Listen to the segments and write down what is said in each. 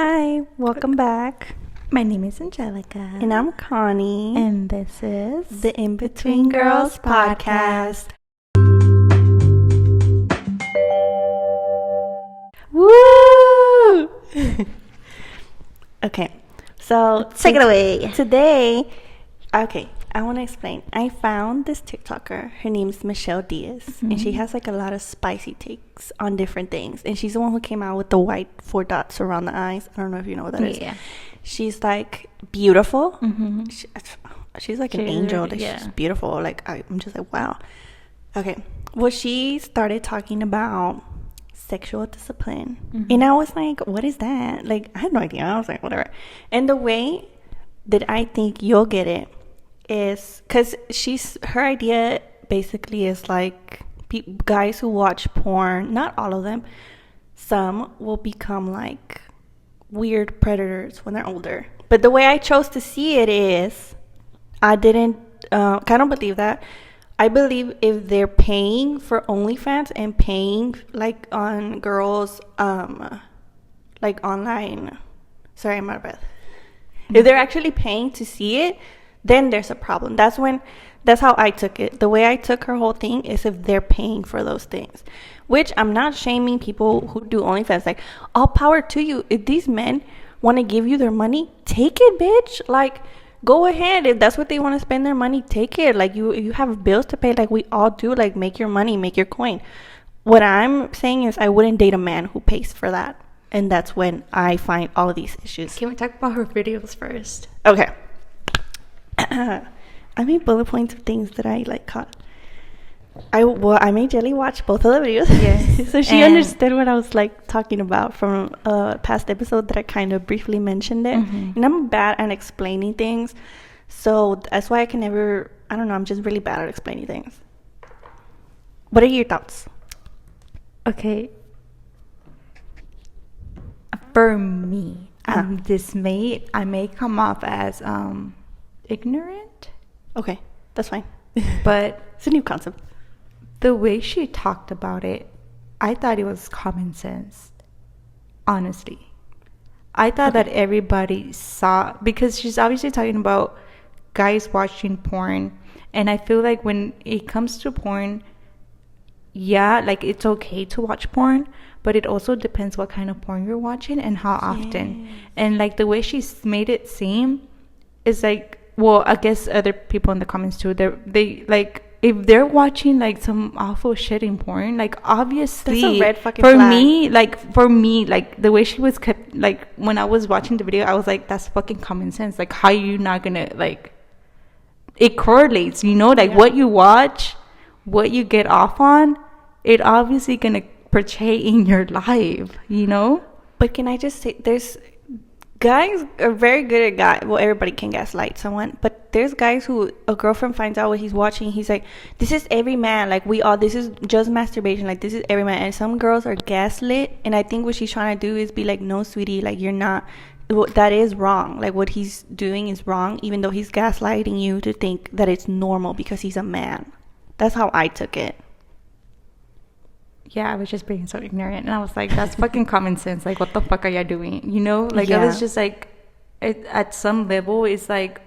Hi, welcome back. My name is Angelica. And I'm Connie. And this is the In Between Girls podcast. Woo! Okay, so take it away. Today, I want to explain. I found this TikToker. Her name's Michelle Diaz, and she has like a lot of spicy takes on different things. And she's the one who came out with the white 4 dots around the eyes. I don't know if you know what that is. Yeah. She's like beautiful. Mm-hmm. She's like an angel. Like, she's beautiful. Like I'm just like, wow. Okay. Well, she started talking about sexual discipline, and I was like, what is that? Like, I had no idea. I was like, whatever. And the way that I think you'll get it is because her idea basically is like guys who watch porn, not all of them, some will become like weird predators when they're older. But the way I chose to see it is, I didn't kind of believe that. I believe if they're paying for OnlyFans and paying like on girls like online, sorry, I'm out of breath. If they're actually paying to see it, then there's a problem. That's how I took it. The way I took her whole thing is if they're paying for those things, which I'm not shaming people who do OnlyFans. Like, all power to you. If these men want to give you their money, take it, bitch. Like, go ahead. If that's what they want to spend their money, take it. Like, you have bills to pay, like we all do. Like, make your money, make your coin. What I'm saying is I wouldn't date a man who pays for that. And that's when I find all of these issues. Can we talk about her videos first? Okay. I made bullet points of things that I like caught. I made Jelly watch both of the videos. Yes. So she understood what I was like talking about from a past episode that I kind of briefly mentioned it. And I'm bad at explaining things. So that's why I can never, I don't know, I'm just really bad at explaining things. What are your thoughts? Okay. For me, I'm dismayed. I may come off as ignorant. Okay, that's fine. But it's a new concept. The way she talked about it, I thought it was common sense. Honestly. I thought that everybody saw, because she's obviously talking about guys watching porn. And I feel like when it comes to porn, yeah, like it's okay to watch porn, but it also depends what kind of porn you're watching and how often. And like the way she's made it seem is like, well, I guess other people in the comments too, they like, if they're watching like some awful shit in porn, like obviously that's a red fucking for flag. me, like the way she was kept, like when I was watching the video, I was like, that's fucking common sense. Like, how you not gonna, like, it correlates, you know, like what you watch, what you get off on, it obviously gonna portray in your life, you know. But can I just say, there's guys are very good at well, everybody can gaslight someone, but there's guys who a girlfriend finds out what he's watching, he's like, this is every man, like we all, this is just masturbation, like this is every man. And some girls are gaslit, and I think what she's trying to do is be like, no sweetie, like you're not, that is wrong, like what he's doing is wrong, even though he's gaslighting you to think that it's normal because he's a man. That's how I took it. Yeah, I was just being so ignorant, and I was like, that's fucking common sense. Like, what the fuck are y'all doing? You know, like I was just like, at some level, it's like,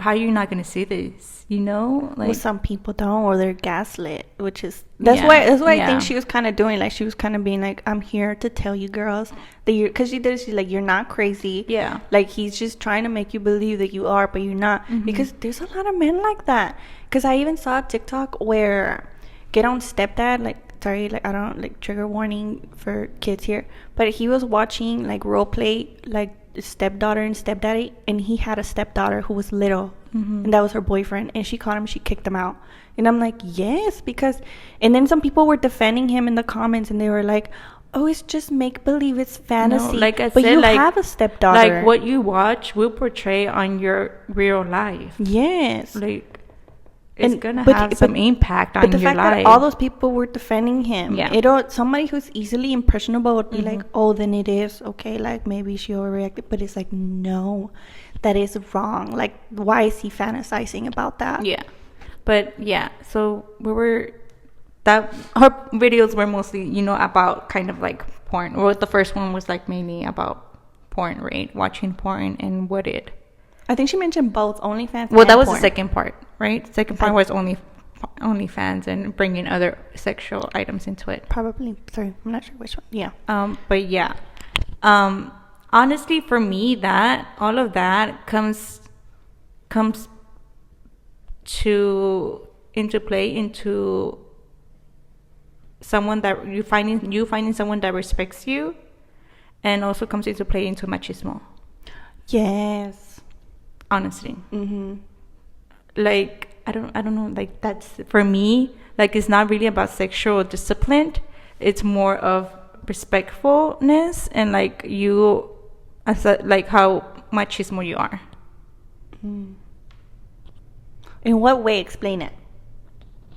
how are you not gonna see this? You know, like, well, some people don't, or they're gaslit, which is that's why I think she was kind of doing, like she was kind of being like, I'm here to tell you girls that you're, because she's like, you're not crazy. Yeah, like he's just trying to make you believe that you are, but you're not, because there's a lot of men like that. Because I even saw a TikTok where Get On Stepdad, like, sorry, like I don't, like, trigger warning for kids here, but he was watching like role play, like stepdaughter and stepdaddy, and he had a stepdaughter who was little, and that was her boyfriend, and she caught him, she kicked him out. And I'm like, yes, because, and then some people were defending him in the comments, and they were like, oh, it's just make believe, it's fantasy. No, like I but said, you like, have a stepdaughter, like what you watch will portray on your real life. Yes, like it's gonna have some impact on your life. But the fact that all those people were defending him, yeah, somebody who's easily impressionable would be like, oh, then it is okay, like maybe she overreacted. But it's like, no, that is wrong. Like, why is he fantasizing about that? Yeah, but yeah, so her videos were mostly, you know, about kind of like porn. Or the first one was like mainly about porn, right? Watching porn and what it. I think she mentioned both OnlyFans. Well, that was porn. The second part, right? Second part was OnlyFans and bringing other sexual items into it. Probably. Sorry, I'm not sure which one. Yeah. But yeah. Honestly, for me, that all of that comes into play into someone that you finding someone that respects you, and also comes into play into machismo. Yes. Honestly. Mm-hmm. Like I don't know. Like that's for me. Like it's not really about sexual discipline. It's more of respectfulness and like you, like how machismo you are. Mm. In what way? Explain it.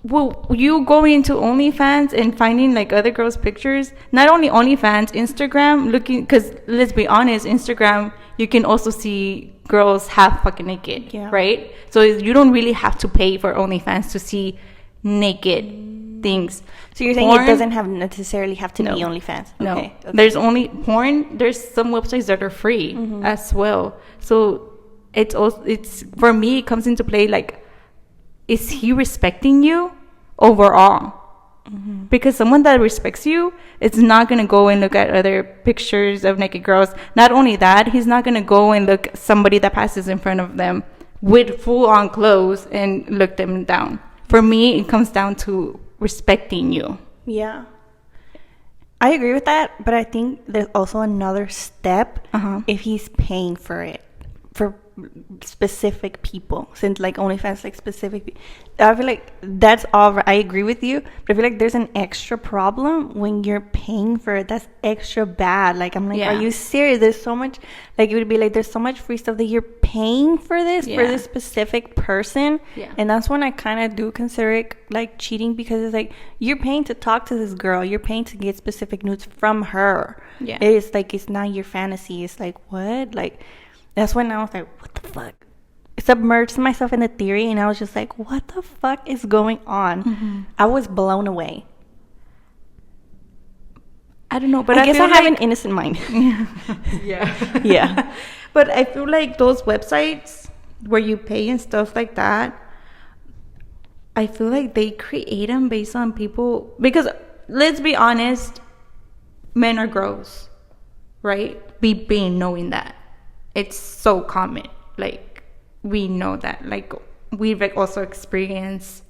Well, you going into OnlyFans and finding like other girls' pictures. Not only OnlyFans, Instagram, looking, because let's be honest, Instagram, you can also see girls half fucking naked, right? So you don't really have to pay for OnlyFans to see naked things. So you're saying porn, it doesn't necessarily have to be OnlyFans? No. Okay. There's only porn. There's some websites that are free as well. So it's for me, it comes into play like, is he respecting you overall? Mm-hmm. Because someone that respects you is not going to go and look at other pictures of naked girls. Not only that, he's not going to go and look at somebody that passes in front of them with full-on clothes and look them down. For me, it comes down to respecting you. Yeah. I agree with that, but I think there's also another step if he's paying for it. For specific people, since like OnlyFans like specific, I feel like that's all. I agree with you, but I feel like there's an extra problem when you're paying for it. That's extra bad. Like I'm like, are you serious? There's so much, like it would be like there's so much free stuff that you're paying for this for this specific person, and that's when I kind of do consider it like cheating, because it's like you're paying to talk to this girl, you're paying to get specific nudes from her. It's like it's not your fantasy. It's like what, like. That's when I was like, what the fuck? I submerged myself in the theory, and I was just like, what the fuck is going on? Mm-hmm. I was blown away. I don't know, but I guess I have an innocent mind. Yeah. But I feel like those websites where you pay and stuff like that, I feel like they create them based on people. Because let's be honest, men are gross, right? Being knowing that. It's so common. Like, we know that. Like, we've like also experienced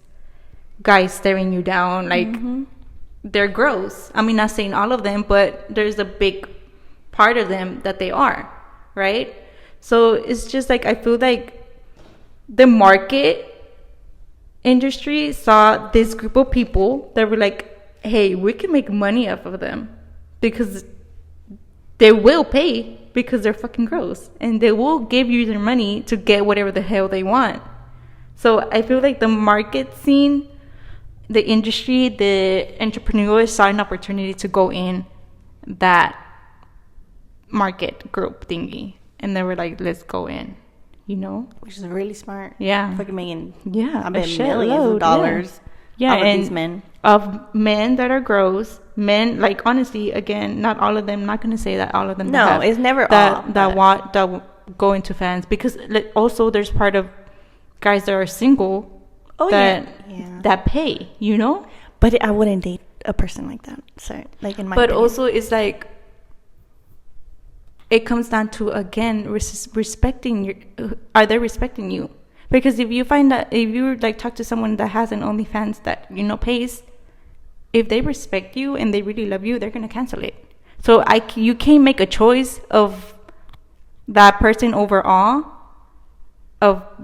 guys staring you down. Like, they're gross. I mean, not saying all of them, but there's a big part of them that they are, right? So it's just like, I feel like the market industry saw this group of people that were like, hey, we can make money off of them because they will pay. Because they're fucking gross, and they will give you their money to get whatever the hell they want. So I feel like the market scene, the industry, the entrepreneurs saw an opportunity to go in that market group thingy, and they were like, let's go in, you know? Which is really smart. Yeah. Fucking making, I bet millions of dollars. Yeah, and these men. Of men that are gross, men, like, honestly, again, not all of them, not going to say that all of them. No, it's never all. That go into fans, because also there's part of guys that are single that pay, you know? But I wouldn't date a person like that. So, like, in my opinion. Also, it's like, it comes down to, again, respecting are they respecting you? Because if you find that, if you like talk to someone that has an OnlyFans that, you know, pays, if they respect you and they really love you, they're going to cancel it. So you can't make a choice of that person overall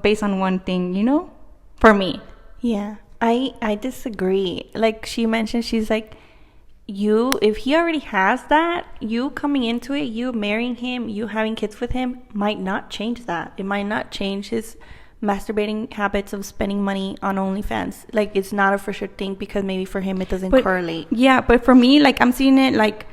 based on one thing, you know, for me. Yeah, I disagree. Like she mentioned, she's like, if he already has that, you coming into it, you marrying him, you having kids with him might not change that. It might not change his masturbating habits of spending money on OnlyFans. Like, it's not a for sure thing, because maybe for him it doesn't correlate. Yeah, but for me, like, I'm seeing it like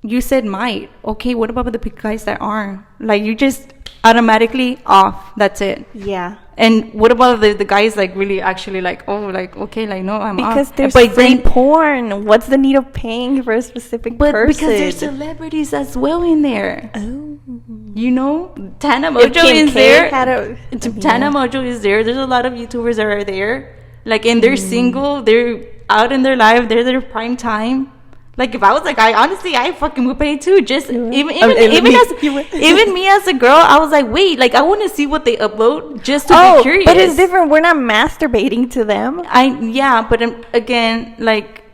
you said might. Okay, what about the guys that aren't? Like, you just automatically off. That's it. Yeah. And what about the guys, like, really actually, like, oh, like, okay, like, no, I'm because off. There's but free porn. What's the need of paying for a specific person? Because there's celebrities as well in there. Oh. You know, Tana Mojo is there. Tana Mojo is there. There's a lot of YouTubers that are there. Like, and they're single. They're out in their life. They're their prime time. Like, if I was like, I fucking would pay too. Just even me as a girl, I was like, wait, like, I want to see what they upload just to be curious. But it's different. We're not masturbating to them. But again, like,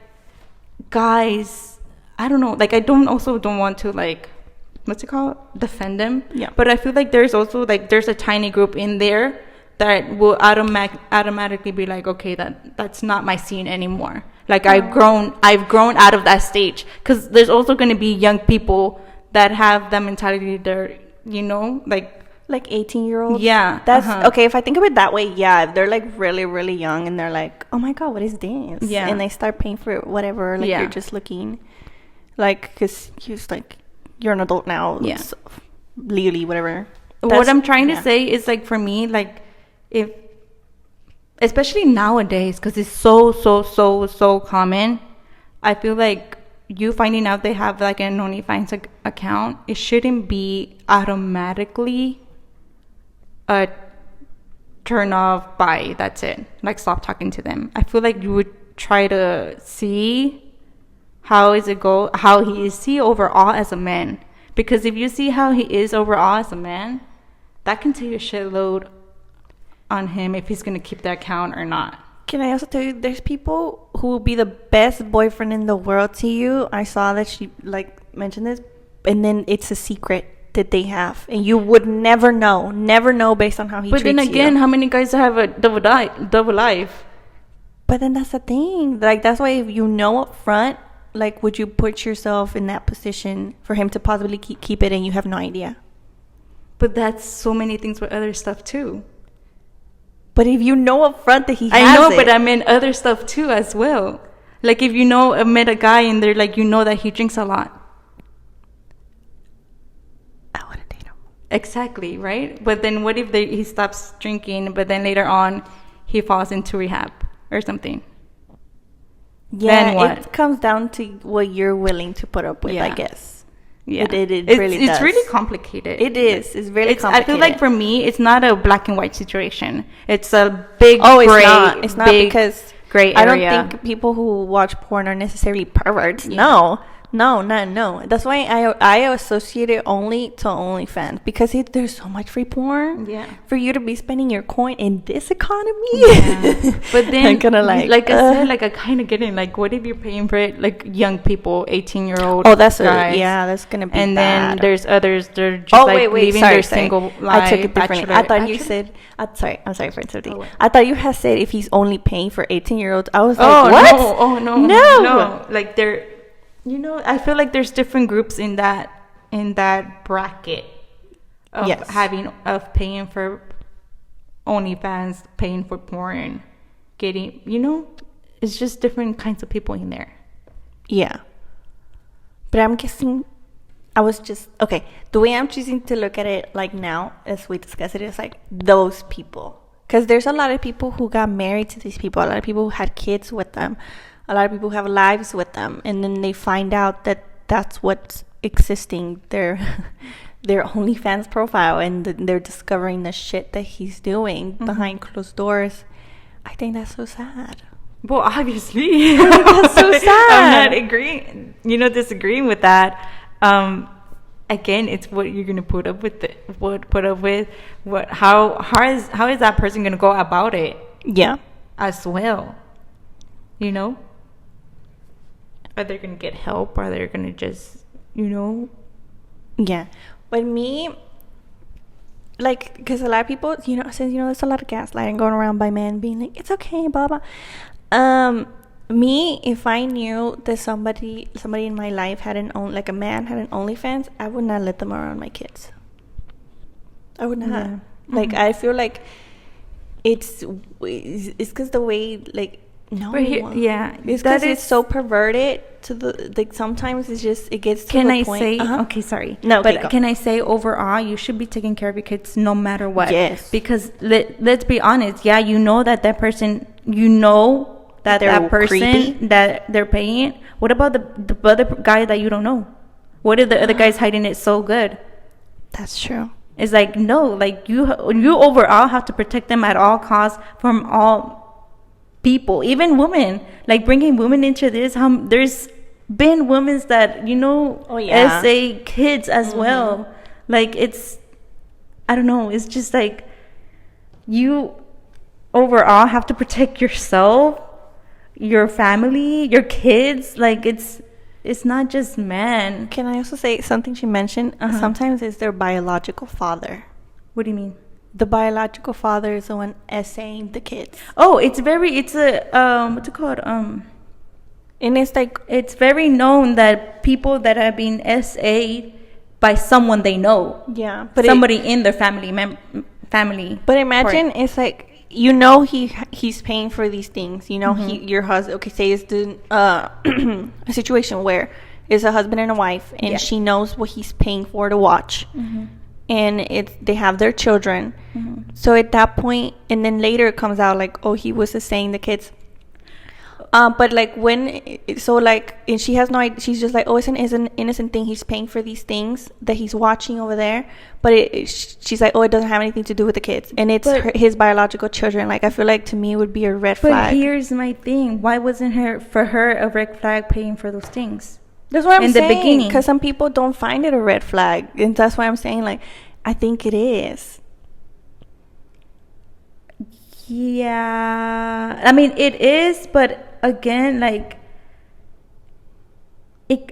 guys, I don't know. Like, I don't want to, like, what's it called? Defend them. Yeah. But I feel like there's also, like, there's a tiny group in there that will automatically be like, okay, that's not my scene anymore. Like, I've grown out of that stage. Because there's also going to be young people that have that mentality. They're, you know, like 18-year-olds. Yeah. That's okay. If I think of it that way, yeah, they're like really, really young, and they're like, oh my god, what is this? Yeah. And they start paying for whatever. Like, you're just looking, like, because you're an adult now. Yeah. So, legally, whatever. What I'm trying to say is, like, for me, like, if, especially nowadays, because it's so common, I feel like you finding out they have, like, an OnlyFans account, it shouldn't be automatically a turn off by, that's it, like, stop talking to them. I feel like you would try to see how he is overall as a man, because if you see how he is overall as a man, that can take a shitload on him if he's going to keep that account or not. Can I also tell you, there's people who will be the best boyfriend in the world to you. I saw that she, like, mentioned this, and then it's a secret that they have, and you would never know based on how he treats you. But then again, how many guys have a double life? But then that's the thing. Like, that's why if you know up front, like, would you put yourself in that position for him to possibly keep it and you have no idea? But that's so many things with other stuff too. But if you know up front that he has I know, but I meant other stuff too as well. Like, if you know, met a guy and they're like, you know that he drinks a lot. I wouldn't date him. Exactly, right? But then what if he stops drinking, but then later on he falls into rehab or something? Yeah, then what? It comes down to what you're willing to put up with, I guess. Yeah, it really does. It's really complicated. It is. It's really complicated. I feel like for me, it's not a black and white situation. It's a big gray. It's not because gray area. I don't think people who watch porn are necessarily perverts. Yeah. No. That's why I associate it only to OnlyFans, because there's so much free porn. Yeah. For you to be spending your coin in this economy. Yeah. But then, I'm gonna I said, like, I kind of get it. Like, what if you're paying for it, like, young people, 18-year-old that's guys? that's gonna be and bad. Then there's others, they're just living their single life. I took it differently. I thought you said, I'm sorry for interrupting. I thought you had said if he's only paying for 18-year-olds. I was like, what? No. Like, they're, you know, I feel like there's different groups in that bracket of paying for OnlyFans, paying for porn, getting, you know, it's just different kinds of people in there. Yeah. But I'm guessing, the way I'm choosing to look at it, like, now, as we discuss it, is like those people. Because there's a lot of people who got married to these people, a lot of people who had kids with them, a lot of people who have lives with them, and then they find out that that's what's existing, their OnlyFans profile, and they're discovering the shit that he's doing behind closed doors. I think that's so sad. Well, obviously. That's so sad. I'm not disagreeing with that. Again, it's what you're gonna put up with. How is that person gonna go about it? Yeah. As well. You know? Are they going to get help? Or are they going to just, you know? Yeah. But me, like, because a lot of people, you know, since, you know, there's a lot of gaslighting going around by men being like, it's okay, blah, blah. Me, if I knew that somebody in my life had a man had an OnlyFans, I would not let them around my kids. I would not. Yeah. Like, I feel like it's because the way, like, No. Yeah. It's because it's so perverted to the, like, sometimes it gets to can the I point. say, okay, sorry. No, but go. Can I say overall, you should be taking care of your kids no matter what. Yes. Because let's be honest. Yeah, you know that person, you know that person creepy, that they're paying. What about the other guy that you don't know? What if the other guy's hiding it so good? That's true. It's like, no, like you overall have to protect them at all costs from all people, even women. Like bringing women into this, there's been women that, SA kids as well. Like it's, I don't know, it's just like you overall have to protect yourself, your family, your kids. Like it's not just men. Can I also say something she mentioned? Sometimes it's their biological father. What do you mean? The biological father is the one essaying the kids. Oh, it's a what's it called? And it's like, it's very known that people that have been SA'd by someone they know. Yeah, but somebody in their family. But imagine it's like, he's paying for these things. Your husband. Okay, say it's a situation where it's a husband and a wife, and she knows what he's paying for to watch, and they have their children. So at that point, and then later it comes out like, oh, he was just saying the kids. But like and she has no idea. She's just like, oh, it's an innocent thing. He's paying for these things that he's watching over there. But she's like, oh, it doesn't have anything to do with the kids, and it's his biological children. Like, I feel like to me it would be a red flag. But here's my thing: why wasn't for her a red flag paying for those things? That's what I'm saying. In the beginning, because some people don't find it a red flag, and that's why I'm saying, like, I think it is. Yeah, I mean it is, but again, like,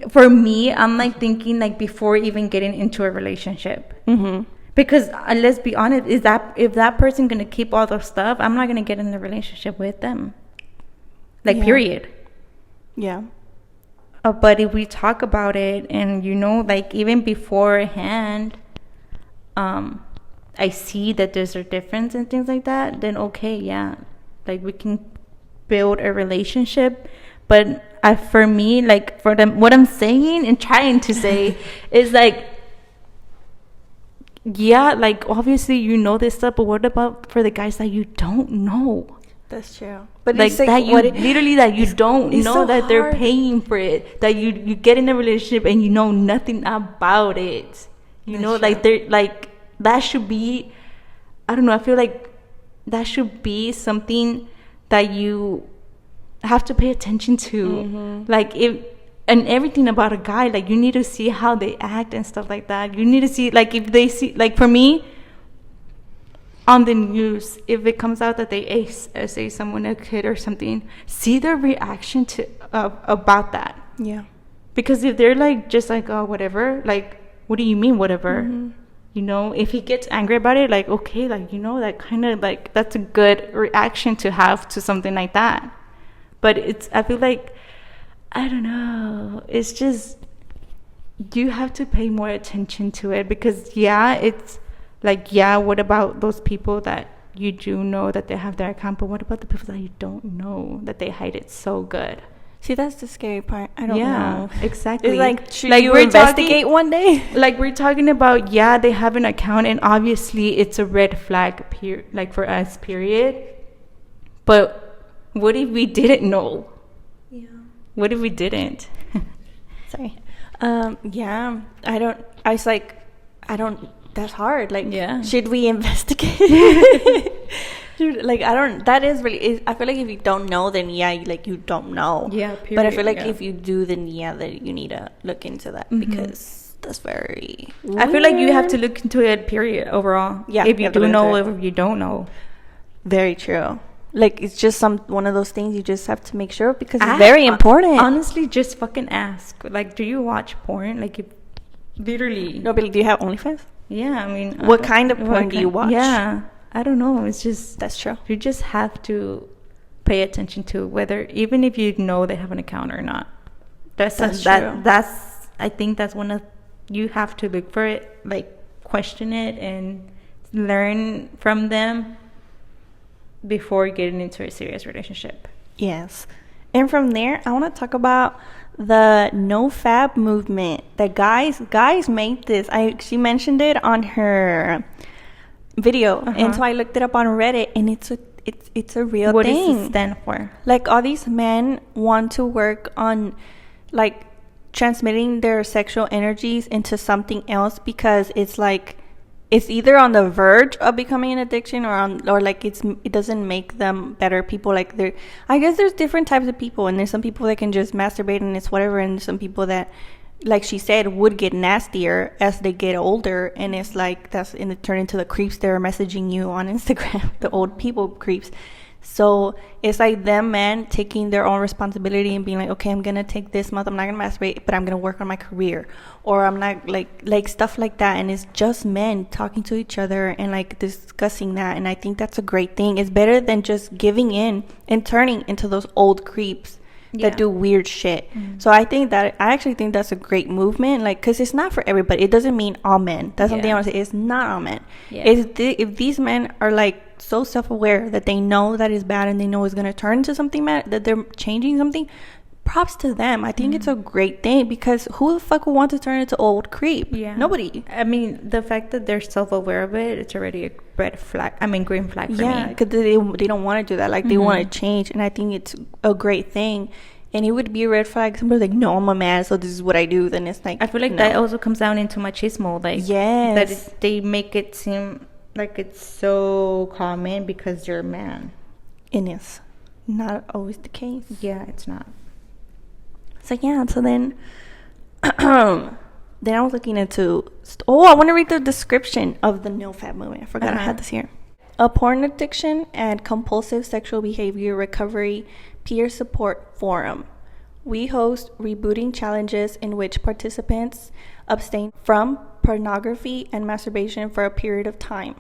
for me, I'm like thinking like before even getting into a relationship, because let's be honest, if that person gonna keep all their stuff, I'm not gonna get in a relationship with them. Like, period. Yeah. But if we talk about it, and like even beforehand, I see that there's a difference and things like that, then okay, yeah, like we can build a relationship. But for me, like, for them, what I'm saying and trying to say is like, yeah, like obviously this stuff, but what about for the guys that you don't know? That's true. But like that literally that you don't know so that they're paying for it, that you get in a relationship and you know nothing about it. Like they're like, that should be, I don't know, I feel like that should be something that you have to pay attention to. Like, and everything about a guy, like, you need to see how they act and stuff like that. You need to see, like, if they see, like, for me, on the news, if it comes out that they say someone, a kid or something, see their reaction to about that. Yeah. Because if they're like, just like, oh, whatever, like, what do you mean whatever? If he gets angry about it, like, okay, like, that kind of, like, that's a good reaction to have to something like that. But I feel like, I don't know, it's just, you have to pay more attention to it, because it's like, what about those people that you do know that they have their account, but what about the people that you don't know, that they hide it so good? See, that's the scary part. I don't know. Exactly. It's like, should you investigate one day? Like, we're talking about, they have an account, and obviously it's a red flag, like, for us, period. But what if we didn't know? Yeah. What if we didn't? Sorry. That's hard. Like, should we investigate? Dude, like, that is really, I feel like if you don't know, then you don't know. Yeah, period. But I feel like if you do, then that you need to look into that, because that's very weird. I feel like you have to look into it, period, overall. Yeah. If you do know, if you don't know. Very true. Like, it's just one of those things you just have to make sure, because it's very important. Honestly, just fucking ask. Like, do you watch porn? Like, literally. No, but do you have OnlyFans? Yeah, I mean, what kind of porn do you watch? Yeah, I don't know. It's just, that's true. You just have to pay attention to whether, even if you know they have an account or not. That's true. I think that's one of, you have to look for it, like, question it and learn from them before getting into a serious relationship. Yes. And from there, I want to talk about the no fab movement. That guys made this. She mentioned it on her video, and so I looked it up on Reddit, and it's a real thing. What does it stand for? Like, all these men want to work on, like, transmitting their sexual energies into something else, because it's like it's either on the verge of becoming an addiction, or like it doesn't make them better people. Like, I guess there's different types of people, and there's some people that can just masturbate and it's whatever, and some people that, like she said, would get nastier as they get older, and it's like it turn into the creeps that are messaging you on Instagram, the old people creeps. So it's like them men taking their own responsibility and being like, okay, I'm gonna take this month, I'm not gonna masturbate, but I'm gonna work on my career, or I'm not, like stuff like that. And it's just men talking to each other and like discussing that, and I think that's a great thing. It's better than just giving in and turning into those old creeps that do weird shit. So I actually think that's a great movement, like, because it's not for everybody. It doesn't mean all men. That's something I want to say. It's not all men. If these men are like so self-aware that they know that is bad, and they know it's going to turn into something bad, that they're changing something, props to them. I think it's a great thing, because who the fuck would want to turn into old creep? Nobody. I mean, the fact that they're self-aware of it, it's already a red flag. I mean, green flag for me. Because they don't want to do that. Like, they want to change, and I think it's a great thing. And it would be a red flag. Somebody's like, no, I'm a man, so this is what I do. Then it's like, I feel like that also comes down into machismo. Like, that they make it seem like it's so common because you're a man. And it's not always the case. Yeah, it's not. So then I was looking into, I want to read the description of the no fab movement. I forgot I had this here. A porn addiction and compulsive sexual behavior recovery peer support forum. We host rebooting challenges in which participants abstain from pornography and masturbation for a period of time.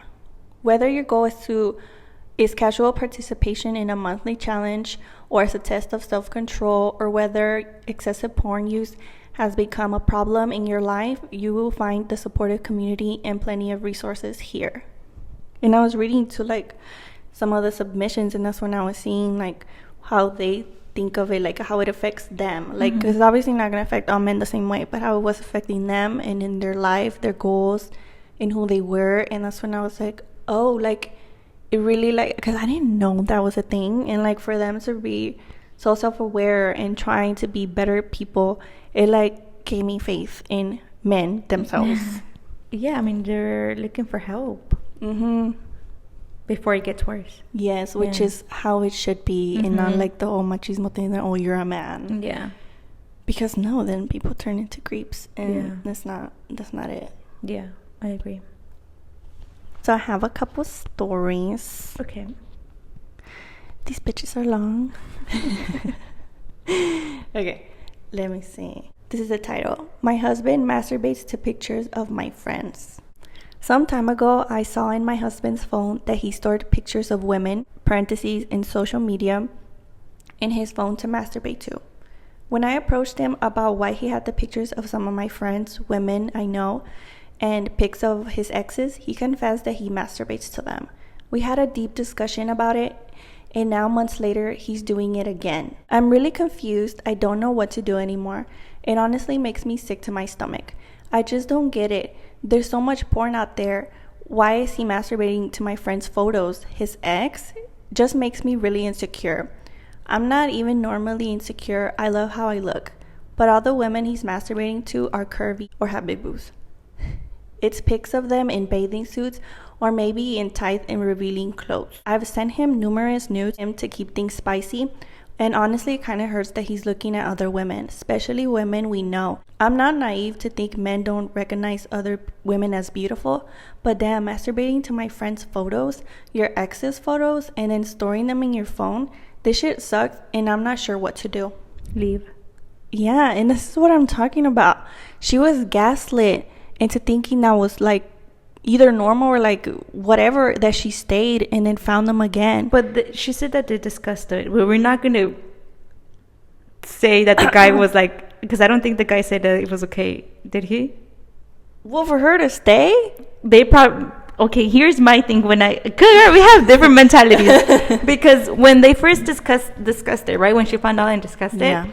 Whether your goal is casual participation in a monthly challenge, or as a test of self-control, or whether excessive porn use has become a problem in your life, you will find the supportive community and plenty of resources here. And I was reading to like some of the submissions, and that's when I was seeing like how they think of it, like how it affects them, like, because it's obviously not going to affect all men the same way, but how it was affecting them and in their life, their goals, and who they were. And that's when I was like, oh, like, it really, like, because I didn't know that was a thing, and like for them to be so self-aware and trying to be better people, it like gave me faith in men themselves. I mean, they're looking for help before it gets worse. Yes, which is how it should be, and not like the whole machismo thing that, oh, you're a man. Because no, then people turn into creeps, and that's not it. Yeah, I agree. So I have a couple stories. Okay. These bitches are long. Okay, let me see. This is the title. My husband masturbates to pictures of my friends. Some time ago, I saw in my husband's phone that he stored pictures of women, parentheses, in social media, in his phone to masturbate to. When I approached him about why he had the pictures of some of my friends, women I know, and pics of his exes, he confessed that he masturbates to them. We had a deep discussion about it, and now months later, he's doing it again. I'm really confused. I don't know what to do anymore. It honestly makes me sick to my stomach. I just don't get it. There's so much porn out there. Why is he masturbating to my friends' photos? His ex just makes me really insecure. I'm not even normally insecure. I love how I look. But all the women he's masturbating to are curvy or have big boobs. It's pics of them in bathing suits, or maybe in tight and revealing clothes. I've sent him numerous nudes to keep things spicy, and honestly it kind of hurts that he's looking at other women, especially women we know. I'm not naive to think men don't recognize other women as beautiful, but damn, masturbating to my friends' photos, your ex's photos, and then storing them in your phone, this shit sucks, and I'm not sure what to do. Leave. Yeah, and this is what I'm talking about. She was gaslit into thinking that was like either normal or like whatever, that she stayed and then found them again. But she said that they discussed it. We're not going to say that the guy was like, because I don't think the guy said that it was okay. Did he? Well, for her to stay? They probably, okay, here's my thing. We have different mentalities. Because when they first discussed it, right? When she found out and discussed it,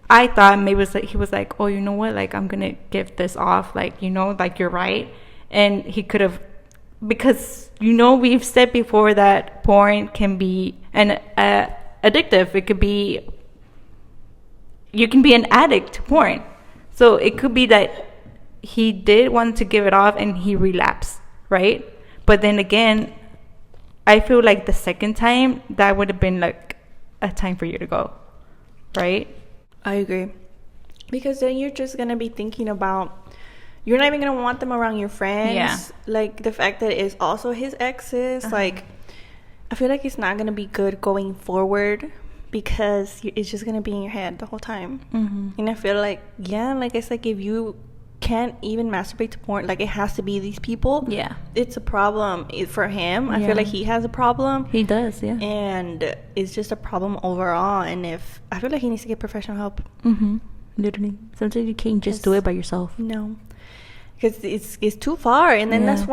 I thought maybe he was like, oh, you know what? Like, I'm going to give this off. Like, like, you're right. And he could have, because, we've said before that porn can be addictive. It could be, you can be an addict to porn. So it could be that he did want to give it off and he relapsed, right? But then again, I feel like the second time, that would have been like a time for you to go, right? I agree. Because then you're just going to be thinking about, you're not even going to want them around your friends. Yeah. Like, the fact that it's also his exes. Like, I feel like it's not going to be good going forward because it's just going to be in your head the whole time. Mm-hmm. And I feel like, like, it's like if you can't even masturbate to porn, like, it has to be these people. Yeah. It's a problem for him. I feel like he has a problem. He does, yeah. And it's just a problem overall. And I feel like he needs to get professional help. Mm-hmm. Literally. Sometimes you can't just do it by yourself. No. Because it's too far. And then that's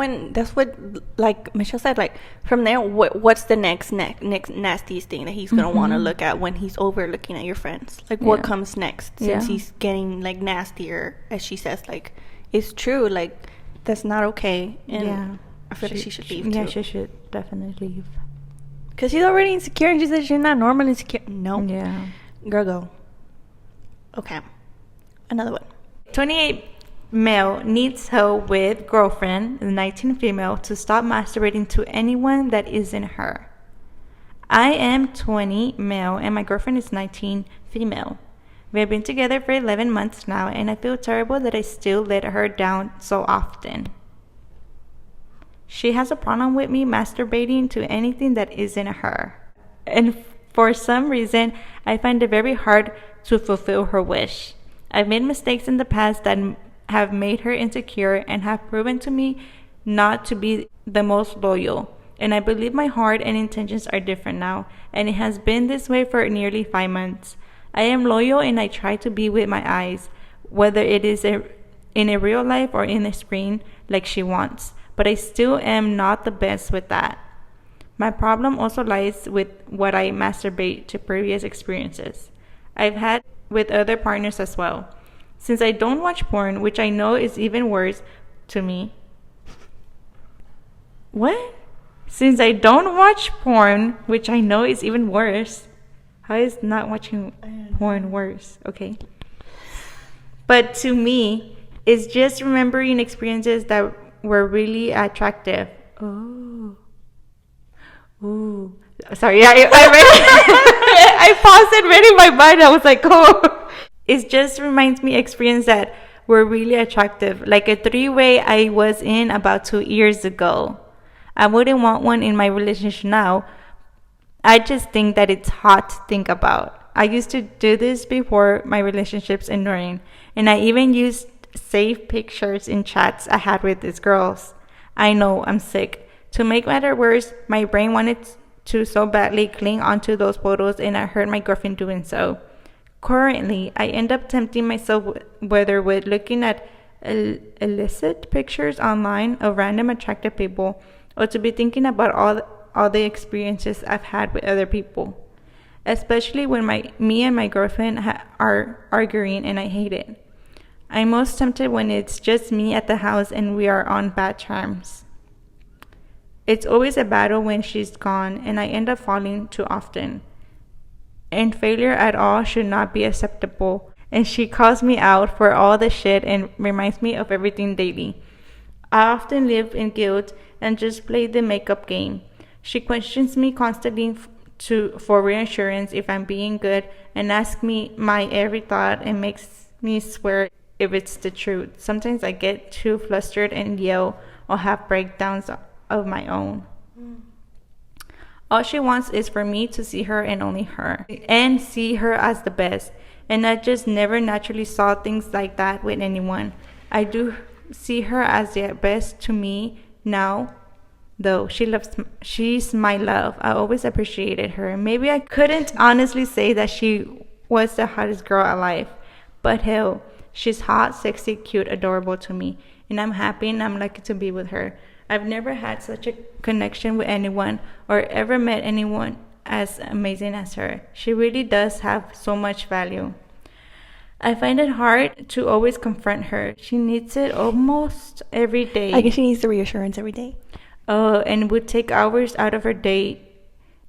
what, like Michelle said, like, from there, what's the next nastiest thing that he's going to want to look at when he's over looking at your friends? Like, what comes next? Since he's getting, like, nastier, as she says, like, it's true. Like, that's not okay. And I feel like she should leave, too. Yeah, she should definitely leave. Because she's already insecure, and she says you're not normally insecure. No. Yeah. Girl, go. Okay. Another one. 28 male needs help with girlfriend, 19 female, to stop masturbating to anyone that isn't her. I am 20 male and my girlfriend is 19 female. We have been together for 11 months now and I feel terrible that I still let her down so often. She has a problem with me masturbating to anything that isn't her. And for some reason, I find it very hard to fulfill her wish. I've made mistakes in the past that have made her insecure and have proven to me not to be the most loyal. And I believe my heart and intentions are different now, and it has been this way for nearly 5 months. I am loyal and I try to be with my eyes, whether it is in a real life or in a screen like she wants, but I still am not the best with that. My problem also lies with what I masturbate to previous experiences I've had with other partners as well. Since I don't watch porn, which I know is even worse to me. What? Since I don't watch porn, which I know is even worse. How is not watching porn worse? Okay. But to me, it's just remembering experiences that were really attractive. Oh. Ooh. Sorry, I read I paused and read in my mind. I was like, oh. It just reminds me experiences that were really attractive, like a 3-way I was in about 2 years ago. I wouldn't want one in my relationship now. I just think that it's hot to think about. I used to do this before my relationships ending, and I even used saved pictures in chats I had with these girls. I know, I'm sick. To make matters worse, my brain wanted to so badly cling onto those photos, and I hurt my girlfriend doing so. Currently, I end up tempting myself whether with looking at illicit pictures online of random attractive people or to be thinking about all the experiences I've had with other people, especially when me and my girlfriend are arguing and I hate it. I'm most tempted when it's just me at the house and we are on bad terms. It's always a battle when she's gone and I end up falling too often. And failure at all should not be acceptable. And she calls me out for all the shit and reminds me of everything daily. I often live in guilt and just play the makeup game. She questions me constantly for reassurance if I'm being good and asks me my every thought and makes me swear if it's the truth. Sometimes I get too flustered and yell or have breakdowns of my own. All she wants is for me to see her and only her, and see her as the best. And I just never naturally saw things like that with anyone. I do see her as the best to me now, though. She's my love. I always appreciated her. Maybe I couldn't honestly say that she was the hottest girl alive, but hell, she's hot, sexy, cute, adorable to me. And I'm happy and I'm lucky to be with her. I've never had such a connection with anyone or ever met anyone as amazing as her. She really does have so much value. I find it hard to always confront her. She needs it almost every day. I guess she needs the reassurance every day. And would take hours out of her day.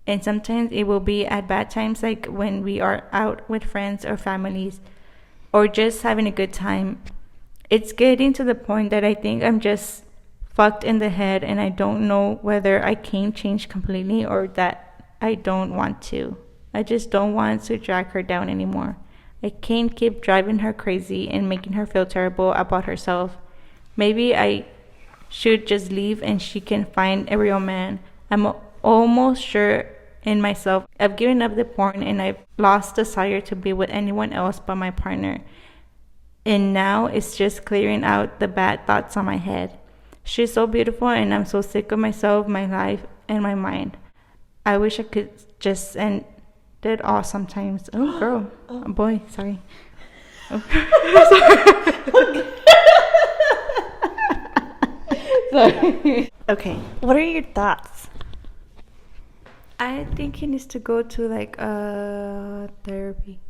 And sometimes it will be at bad times, like when we are out with friends or families or just having a good time. It's getting to the point that I think I'm just fucked in the head and I don't know whether I can change completely or that I don't want to. I just don't want to drag her down anymore. I can't keep driving her crazy and making her feel terrible about herself. Maybe I should just leave and she can find a real man. I'm almost sure in myself I've given up the porn and I've lost desire to be with anyone else but my partner. And now it's just clearing out the bad thoughts on my head. She's so beautiful and I'm so sick of myself, my life, and my mind. I wish I could just end it all sometimes. Oh, girl. Oh, boy, sorry. Oh. Sorry. Okay. What are your thoughts? I think he needs to go to like therapy.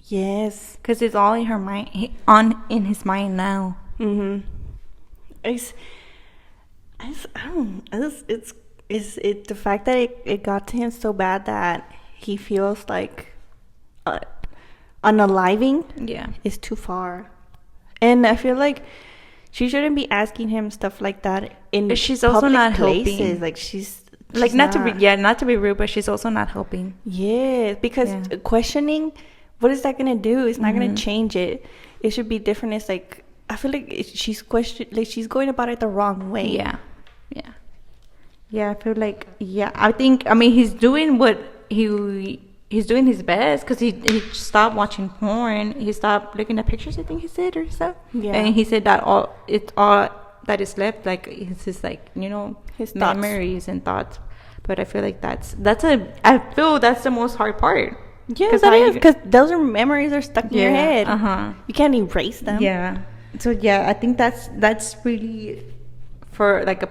Yes, because it's all in her mind, in his mind now. It's the fact that it got to him so bad that he feels like unaliving. Yeah, is too far, and I feel like she shouldn't be asking him stuff like that in she's also not places. helping. Like she's not to be rude, but she's also not helping. Yes, because questioning, what is that gonna do? It's not gonna change it. It should be different. It's like I feel like she's she's going about it the wrong way. Yeah. I feel like I mean he's doing what he's doing his best because he stopped watching porn. He stopped looking at pictures. I think he said or so. Yeah, and he said that all that is left, like it's his, like, you know, his memories and thoughts. But I feel like that's the most hard part. Yeah, that is, because those are memories are stuck in your head. You can't erase them. Yeah. So I think that's really for like a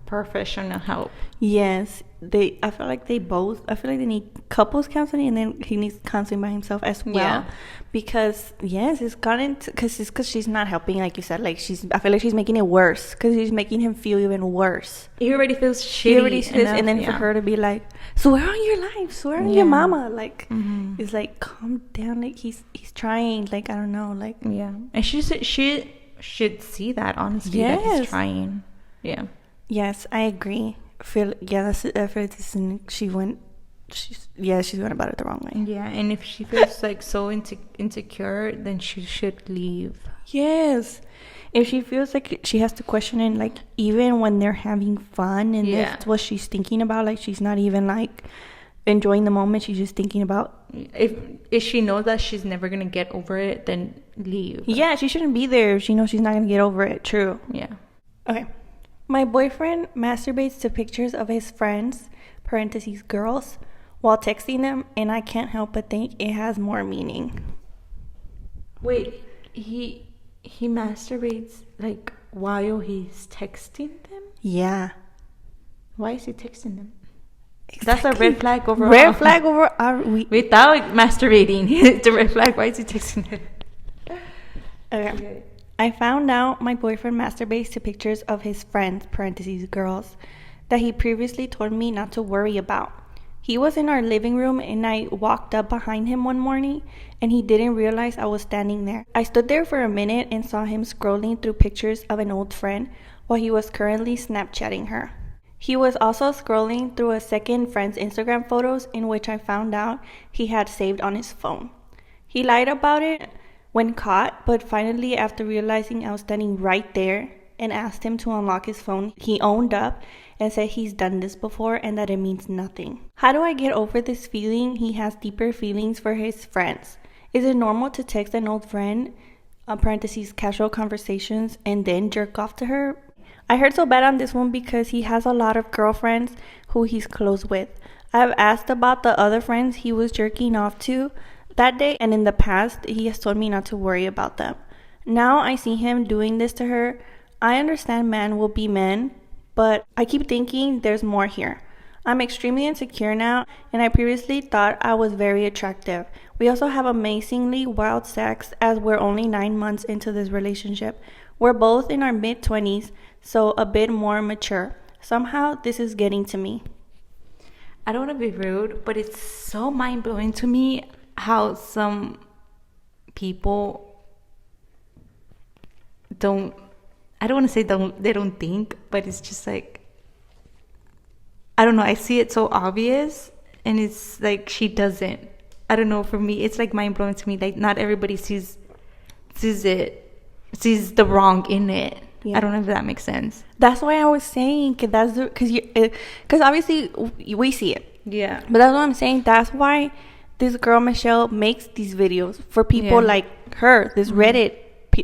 professional help. Yes, I feel like they need couples counseling, and then he needs counseling by himself as well. Yeah. Because it's gotten because she's not helping, like you said. Like I feel like she's making it worse because she's making him feel even worse. He already feels shitty. And then for her to be like, swear on your life, swear on your mama. Like it's like, calm down. Like he's trying. Like I don't know. Like and she should see that, honestly. That he's trying. Yeah. Yes, I agree. I feel like she went about it the wrong way. Yeah, and if she feels like so insecure, then she should leave. Yes. If she feels like she has to question it, like even when they're having fun and that's what she's thinking about, like she's not even like enjoying the moment, she's just thinking about, if she knows that she's never gonna get over it, then leave. Yeah, she shouldn't be there if she knows she's not gonna get over it. True. Yeah. Okay. My boyfriend masturbates to pictures of his friends, parentheses girls, while texting them, and I can't help but think it has more meaning. Wait, he masturbates like while he's texting them? Yeah. Why is he texting them? Exactly. That's a red flag overall. Red flag overall. Without masturbating, it's a red flag. Why is he texting them? Okay. I found out my boyfriend masturbates to pictures of his friends, parentheses girls, that he previously told me not to worry about. He was in our living room and I walked up behind him one morning and he didn't realize I was standing there. I stood there for a minute and saw him scrolling through pictures of an old friend while he was currently Snapchatting her. He was also scrolling through a second friend's Instagram photos, in which I found out he had saved on his phone. He lied about it when caught, but finally, after realizing I was standing right there and asked him to unlock his phone, he owned up and said he's done this before and that it means nothing. How do I get over this feeling he has deeper feelings for his friends? Is it normal to text an old friend, parentheses casual conversations, and then jerk off to her? I heard so bad on this one because he has a lot of girlfriends who he's close with. I've asked about the other friends he was jerking off to that day, and in the past, he has told me not to worry about them. Now I see him doing this to her. I understand men will be men, but I keep thinking there's more here. I'm extremely insecure now, and I previously thought I was very attractive. We also have amazingly wild sex as we're only 9 months into this relationship. We're both in our mid-20s, so a bit more mature. Somehow, this is getting to me. I don't want to be rude, but it's so mind-blowing to me how some people don't, I don't want to say they don't think, but it's just like, I don't know, I see it so obvious, and it's like she doesn't. I don't know, for me, it's like mind-blowing to me. Like, not everybody sees the wrong in it. Yeah. I don't know if that makes sense. That's why I was saying, because obviously we see it. Yeah. But that's what I'm saying. That's why this girl, Michelle, makes these videos for people like her, this Reddit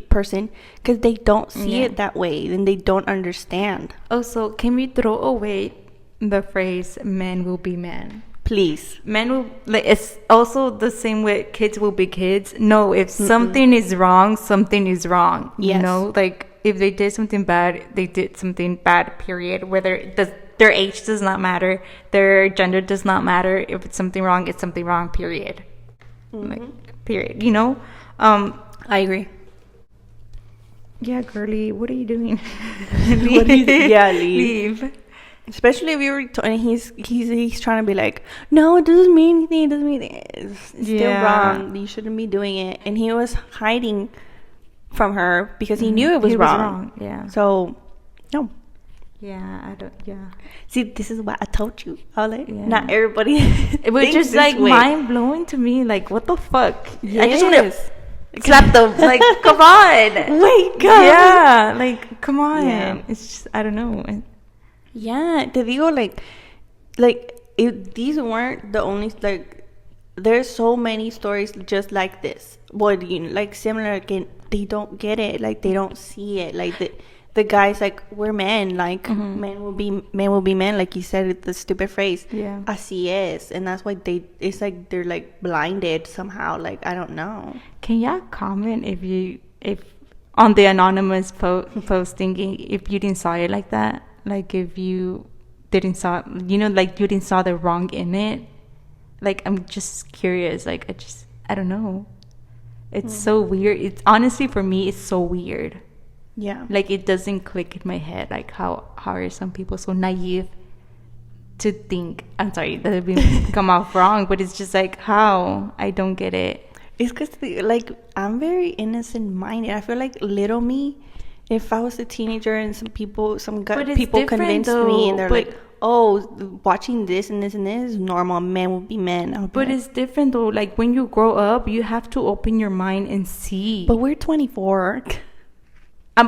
person, because they don't see it that way and they don't understand. Also, can we throw away the phrase men will be men? Please. Men will, like, it's also the same with kids will be kids. No, if something is wrong, something is wrong. Yes. You know, like, if they did something bad, they did something bad, period. Whether their age does not matter, their gender does not matter. If it's something wrong, it's something wrong, period. Like, period, you know? I agree. Yeah, girly, what are you doing? Leave. Especially if you're and he's trying to be like, no, it doesn't mean anything, it doesn't mean anything. It's still wrong. You shouldn't be doing it. And he was hiding from her because he knew it was wrong. Yeah. So, no. Yeah, See, this is what I told you. Not everybody. It was just like mind blowing to me. Like, what the fuck? Yes. I just want to slap them. Like, come on. Wake up. Yeah, like, come on. Yeah. It's just, I don't know. Yeah, te digo, like if these weren't the only, like, there's so many stories just like this. What, you know, like similar, again, they don't get it, like they don't see it, like the guys, like, we're men, like men will be men, like you said, the stupid phrase, así es, and that's why it's like they're like blinded somehow, like, I don't know. Can y'all comment if on the anonymous post thinking if you didn't saw it like that? Like, if you didn't saw, you know, like you didn't saw the wrong in it. Like, I'm just curious. Like, I don't know. It's so weird. It's honestly, for me, it's so weird. Yeah. Like, it doesn't click in my head. Like, how are some people so naive to think? I'm sorry that it come off wrong, but it's just like, how? I don't get it. It's because, like, I'm very innocent minded. I feel like little me, if I was a teenager and people convinced me, and they're like, oh, watching this and this and this is normal, men will be men. But it's different though. Like, when you grow up, you have to open your mind and see. But we're 24.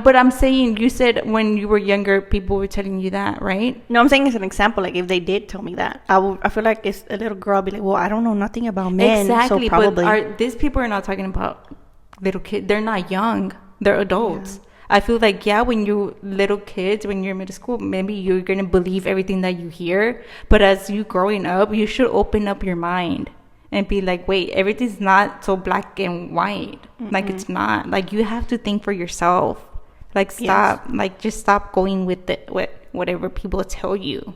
But I'm saying, you said when you were younger, people were telling you that, right? No, I'm saying as an example. Like, if they did tell me that, I feel like it's a little girl be like, well, I don't know nothing about men. Exactly, so probably. But these people are not talking about little kids. They're not young. They're adults. Yeah. I feel like, when you're little kids, when you're in middle school, maybe you're going to believe everything that you hear. But as you growing up, you should open up your mind and be like, wait, everything's not so black and white. Like, it's not. Like, you have to think for yourself. Like, stop. Yes. Like, just stop going with whatever people tell you.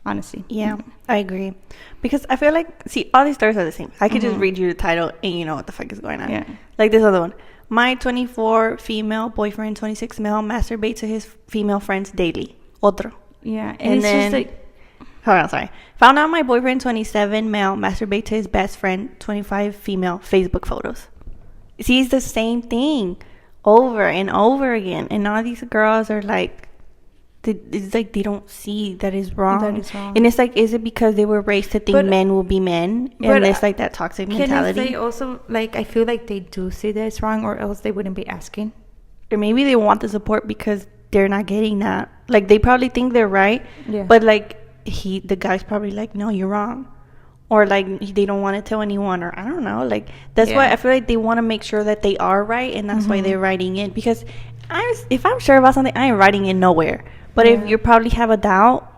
Honestly. Yeah, I agree. Because I feel like, see, all these stories are the same. I could just read you the title and you know what the fuck is going on. Yeah. Like this other one. My 24 female boyfriend, 26 male, masturbates to his female friends daily. Otro. Yeah. And then, just like, hold on, sorry. Found out my boyfriend, 27 male, masturbates to his best friend, 25 female, Facebook photos. See, it's the same thing over and over again. And all these girls are like, it's like they don't see that is wrong. That is wrong. And it's like, is it because they were raised to think men will be men? And it's like that toxic mentality. Can I say also, like, I feel like they do see that it's wrong, or else they wouldn't be asking. Or maybe they want the support because they're not getting that. Like, they probably think they're right. Yeah. But like, the guy's probably like, no, you're wrong. Or like, they don't want to tell anyone, or I don't know. Like, that's why I feel like they want to make sure that they are right. And that's why they're writing it. Because if I'm sure about something, I ain't writing it nowhere. But if you probably have a doubt,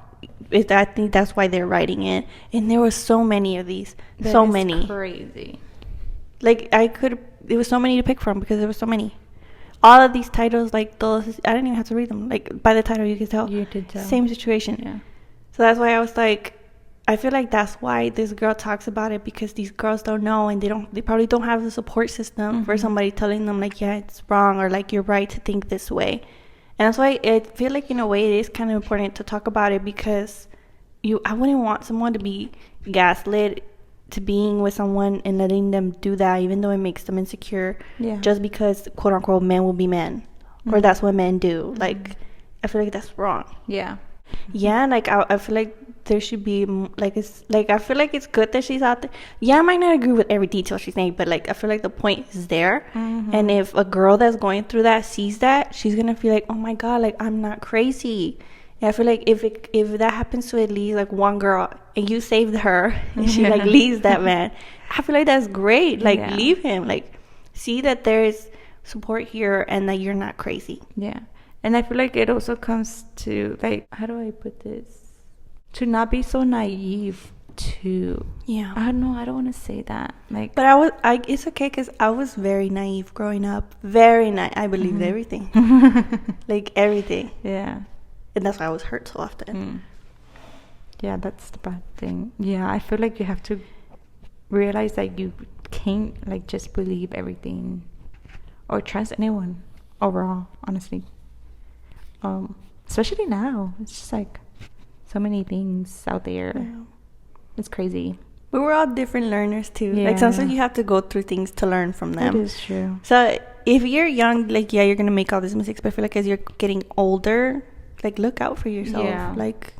I think that's why they're writing it. And there were so many of these. So many. Crazy. Like, there was so many to pick from because there were so many. all of these titles, like those, I didn't even have to read them. Like by the title, you could tell. You could tell. Same situation. Yeah. So that's why I was like, I feel like that's why this girl talks about it, because these girls don't know, and they probably don't have the support system for somebody telling them like, yeah, it's wrong, or like you're right to think this way. And that's why I feel like in a way it is kind of important to talk about it, because I wouldn't want someone to be gaslit to being with someone and letting them do that, even though it makes them insecure, just because quote unquote men will be men, or that's what men do. Like, I feel like that's wrong. Yeah. Like I feel like there should be like, it's like, I feel like it's good that she's out there. I might not agree with every detail she's saying, but like I feel like the point is there. And if a girl that's going through that sees that, she's gonna feel like, oh my god, like I'm not crazy. And I feel like if that happens to at least like one girl, and you saved her, and she like leaves that man, I feel like that's great. Like leave him, like see that there is support here and that you're not crazy. Yeah. And I feel like it also comes to, like, how do I put this? To not be so naive to... Yeah. I don't know. I don't want to say that. Like, but it's okay, because I was very naive growing up. Very naive. I believed everything. Like, everything. Yeah. And that's why I was hurt so often. Yeah, that's the bad thing. Yeah, I feel like you have to realize that you can't, like, just believe everything or trust anyone overall, honestly. Especially now, it's just like so many things out there. It's crazy. But we're all different learners too. Like sometimes you have to go through things to learn from them. It is true. So if you're young, like you're gonna make all these mistakes, but I feel like as you're getting older, like look out for yourself. Like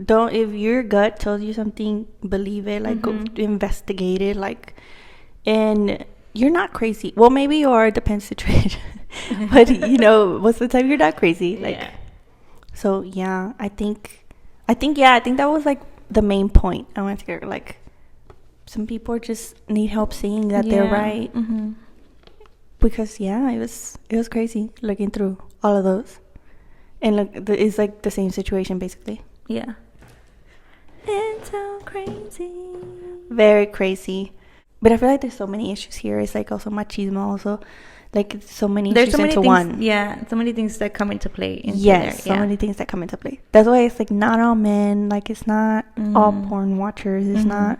don't, if your gut tells you something, believe it. Like go investigate it. Like, and you're not crazy. Well, maybe you are, depends situation. But most of the time you're not crazy. Like, so I think that was like the main point I wanted to get. Like, some people just need help seeing that they're right. Because it was crazy looking through all of those, and look, it's like the same situation basically. It's so crazy, very crazy. But I feel like there's so many issues here. It's like also machismo, also like so many issues into one. Yeah, so many things that come into play. So many things that come into play. That's why it's like not all men. Like it's not all porn watchers. It's not.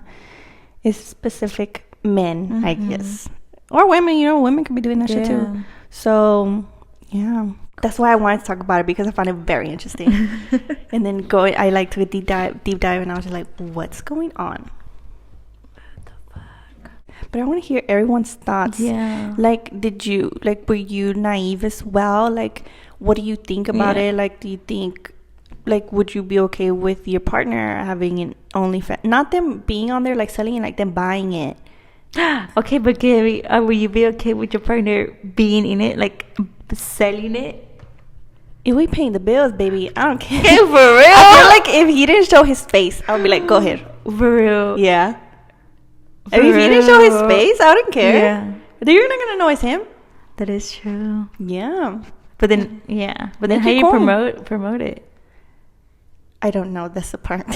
It's specific men, I guess, or women. Women could be doing that shit too. So that's why I wanted to talk about it, because I found it very interesting. And then I like to deep dive, and I was just like, what's going on? But I want to hear everyone's thoughts. Like, were you naive as well? Like, what do you think about it? Like, do you think, like, would you be okay with your partner having an OnlyFans? Not them being on there, like, selling it, like, them buying it. Okay, but Gary, will you be okay with your partner being in it, like, selling it? If we paying the bills, baby, I don't care. For real? I feel like if he didn't show his face, I would be like, go ahead. For real? Yeah. If he didn't show his face, I wouldn't care. You're not gonna know it's him. That is true. Yeah. But then, But then how you promote it? I don't know. That's the part. But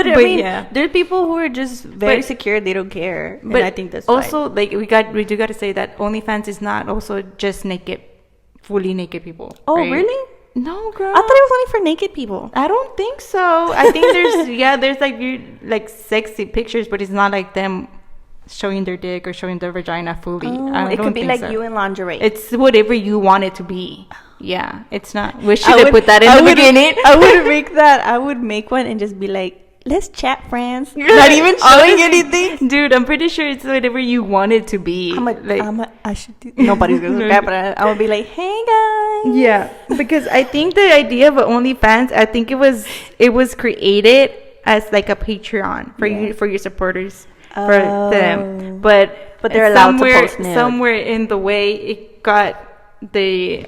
I mean, there's people who are just very secure. They don't care. But I think that's also fine. Like we do got to say that OnlyFans is not also just fully naked people. Oh, right? really? No, girl. I thought it was only for naked people. I don't think so. I think there's like sexy pictures, but it's not like them showing their dick or showing their vagina fully. It could be like you in lingerie. It's whatever you want it to be. Yeah, it's not. We should have put that in the beginning. I would make that. I would make one and just be like, let's chat, friends. Not even showing anything. Dude, I'm pretty sure it's whatever you want it to be. I should do. Nobody's gonna look at, but I would be like, hey guys. Yeah, because I think the idea of OnlyFans, I think it was created as like a Patreon for your supporters, for them. But they're allowed to post nude. Somewhere in the way it got the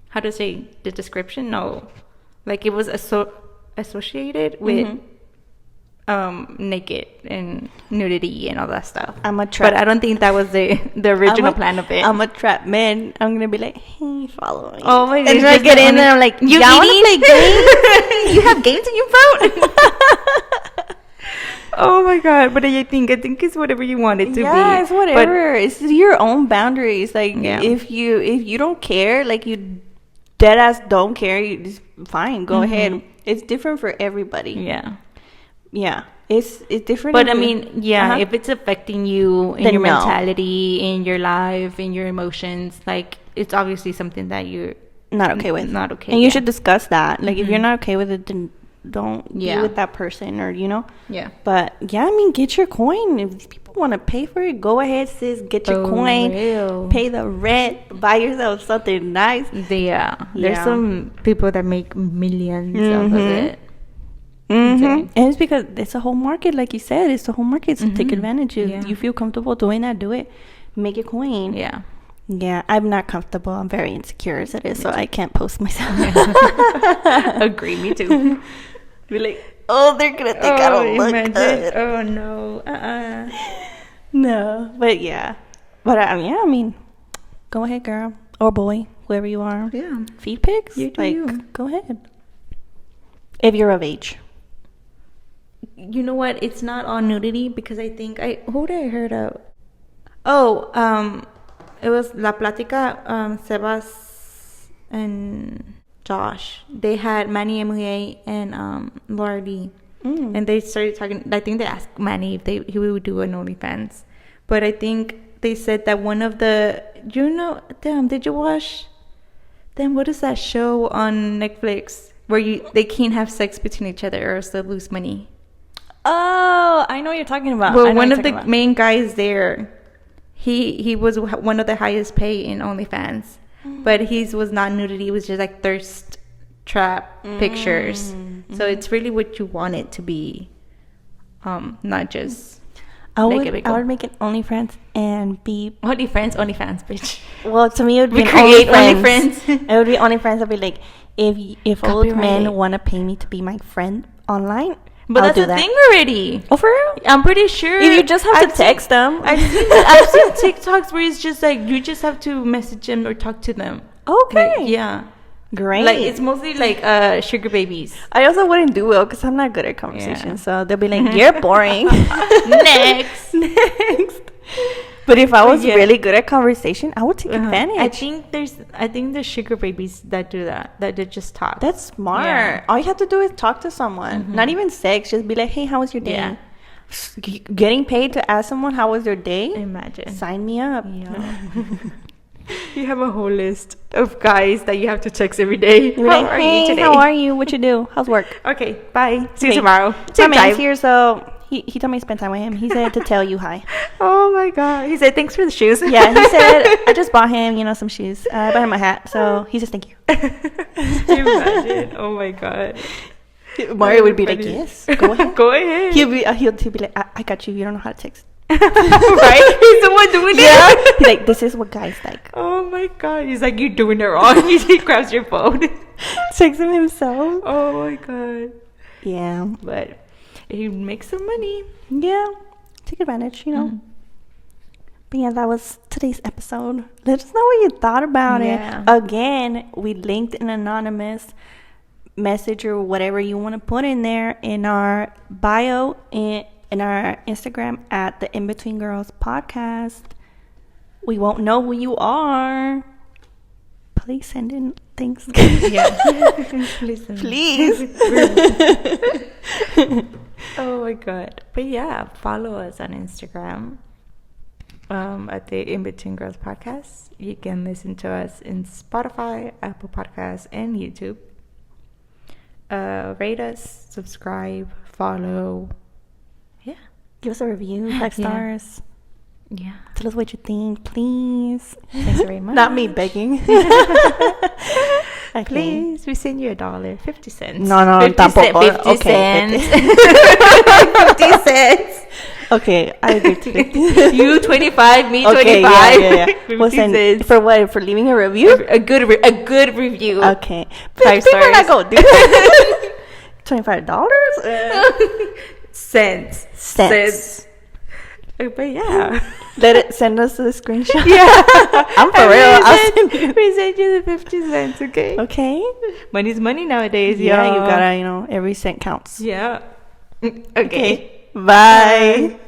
how to say the description? No, like it was associated with naked and nudity and all that stuff. But I don't think that was the original plan of it. I'm a trap man. I'm gonna be like, hey, follow me. Oh my god! And I get in there, I'm like, y'all wanna play games? You have games in your phone? Oh my God. But I think it's whatever you want it to be. Yeah, it's whatever. It's your own boundaries. Like, Yeah. if you don't care, like, you dead ass don't care, you just fine, go ahead. It's different for everybody. Yeah, it's different. But I mean, if it's affecting you in Then your no. mentality, in your life, in your emotions, like, it's obviously something that you're not okay with. Not okay. And you should discuss that. Like, if you're not okay with it, then don't be Yeah. with that person, or Yeah. But yeah, I mean, get your coin. If these people want to pay for it, go ahead, sis. Get your coin. Real. Pay the rent. Buy yourself something nice. There's some people that make millions off of it. And it's because it's a whole market, like you said. It's the whole market. So take advantage. If you feel comfortable doing that, do it. Make it coin. Yeah, I'm not comfortable. I'm very insecure as it is, so I can't post myself. Agree, me too. Be like, oh, they're gonna think I don't look good. Oh no, No, but yeah, I mean, go ahead, girl or boy, whoever you are. Yeah, feed pics. You do you. Go ahead. If you're of age. You know what? It's not all nudity, because I think who did I heard of? It was La Plática, Sebas and Josh. They had Manny MUA and Laura Lee. And they started talking. I think they asked Manny if he would do an OnlyFans. But I think they said that one of the... did you watch... what is that show on Netflix where they can't have sex between each other or else they'll lose money? Oh, I know what you're talking about. Well, one of the main guys there, he was one of the highest pay in OnlyFans, but his was not nudity. It was just like thirst trap pictures. So it's really what you want it to be, not just. I would make an OnlyFans and be OnlyFans, bitch. Well, to me, it would be create OnlyFans. It would be OnlyFans. I'd be like, if old men want to pay me to be my friend online. But that's the thing already. Oh, for real? I'm pretty sure. If you just have to text them. I've seen TikToks where it's just like you just have to message them or talk to them. Okay. Like, yeah. Great. Like, it's mostly like sugar babies. I also wouldn't do it because I'm not good at conversation. So they'll be like, you're boring. Next. But if I was really good at conversation, I would take advantage. I think there's sugar babies that do that they just talk. That's smart. Yeah. All you have to do is talk to someone. Not even sex. Just be like, hey, how was your day? Yeah. Getting paid to ask someone how was their day? Imagine. Sign me up. Yeah. You have a whole list of guys that you have to text every day. How are you today? How are you? What you do? How's work? Okay, bye. See you tomorrow. My man's here, so he told me to spend time with him. He said to tell you hi. Oh my God. He said thanks for the shoes. Yeah, he said I just bought him, some shoes. I bought him a hat, so he says thank you. Imagine. Oh my God. Mario would be like, yes, go ahead. Go ahead. He'll be like, I got you. You don't know how to text. Right? He's the one doing it. He's like, this is what guys like. Oh my God. He's like, you're doing it wrong. He grabs your phone. Texts him himself. Oh my God. Yeah. But he makes some money. Yeah. Take advantage, But yeah, that was today's episode. Let us know what you thought about it. Again, we linked an anonymous message or whatever you want to put in there in our bio in our Instagram at the In Between Girls Podcast. We won't know who you are. Please send in things. Please. Oh my God. But yeah, follow us on Instagram at the In Between Girls Podcast. You can listen to us in Spotify, Apple Podcasts, and YouTube. Rate us, subscribe, follow. Yeah. Give us a review, 5 stars. Yeah. Tell us what you think, please. Thanks very much. Not me begging. Okay. Please, we send you $1, 50 cents. No, tampoco. 50 cents. 50 cents. Okay, I agree to it. You 25, me 25. Yeah. We'll send for what? For leaving a review? A good review. Okay. 5 stars. Not go do that. $25? Cents. But yeah. Send us the screenshot. Yeah. I'm for real. We send you the 50 cents, okay? Okay. Money's money nowadays, yeah. You gotta, every cent counts. Yeah. Okay. Bye.